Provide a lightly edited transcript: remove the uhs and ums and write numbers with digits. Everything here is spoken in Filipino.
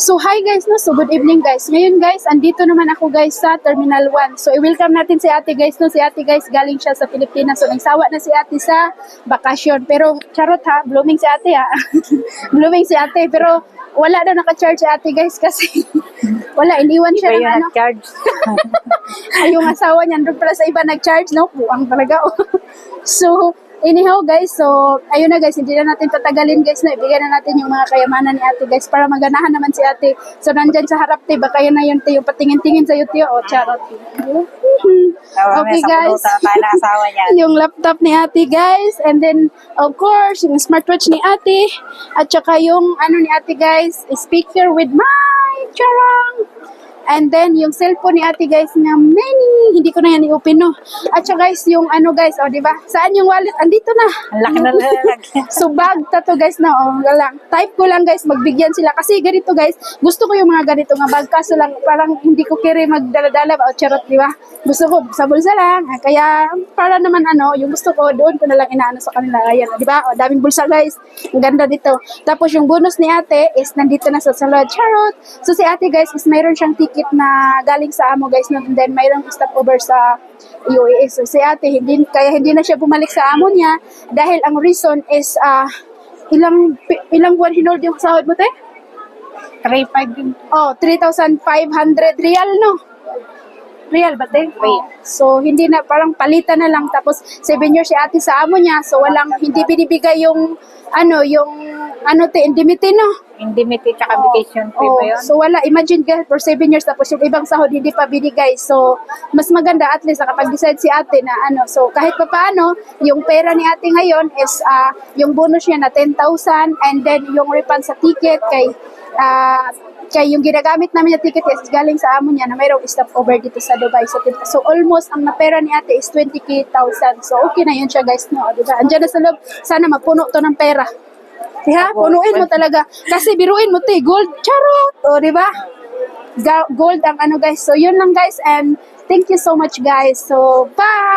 So hi guys, no? So good evening guys. Ngayon guys, andito naman ako guys sa Terminal 1. So i-welcome natin si ate guys, no? Si ate guys galing siya sa Pilipinas. So nagsawa na si ate sa bakasyon. Pero charot ha, blooming si ate ha. Blooming si ate, pero wala daw naka-charge si ate guys kasi wala, iniwan siya ng ano. Charge. Ay, yung asawa niya, doon pala sa iba nag-charge, no? Buang talaga. So, anyhow guys, so ayun na guys, hindi na natin patagalin guys, no? Ibigay na natin yung mga kayamanan ni ate guys para maganahan naman si ate. So nandyan sa harap te, baka yun na yun te, yung patingin-tingin sa YouTube. O, charot. Okay guys, yung laptop ni ate guys, and then of course, yung smartwatch ni ate, at saka yung ano ni ate guys, speaker with my charang. And then, yung cellphone ni ate guys na many, hindi ko na yan i-open, no? At saka guys, yung ano guys, o, diba? Saan yung wallet? Andito na. Ang laki na lalagyan. So, bag to guys na, o, lang. Type ko lang guys, magbigyan sila. Kasi ganito guys, gusto ko yung mga ganito nga bag. Kaso lang, parang hindi ko kiri magdala-dala ba, o charot, diba? Gusto ko sa bulsa lang. Kaya, para naman ano, yung gusto ko, doon ko na lang inaano sa kanila. Ayan, diba? O, daming bulsa guys. Ang ganda dito. Tapos, yung bonus ni ate is nandito na sa salad. Charot! So, si ate guys is mayroon siyang ticket na galing sa amo guys, no? And then mayroong stopover sa UAE. So si ate hindi na siya bumalik sa amo niya dahil ang reason is ilang buwan hinold yung sahod mo te? 3,500 din. Oh, 3,500 real, no? Real ba te? Real. So hindi na, parang palitan na lang, tapos 7 years si ate sa amo niya, so walang, hindi binibigay yung indemnity, no? Indemnity tsaka vacation pay ba yun? So wala, imagine guys, for 7 years tapos yung ibang sahod hindi pa binigay. So mas maganda at least nakapag-decide si ate na ano. So kahit pa paano, yung pera ni ate ngayon is yung bonus niya na 10,000, and then yung refund sa ticket kay yung ginagamit namin na ticket is galing sa amo niya na mayroong stopover dito sa Dubai. So almost ang napera ni ate is 20,000. So okay na yun siya guys, no? Diba? Andiyan na sa loob. Sana magpuno to ng pera. Diba? Punuin mo talaga. Kasi biruin mo to, gold. Charot! O, diba? Gold ang ano guys. So yun lang guys, and thank you so much guys. So bye!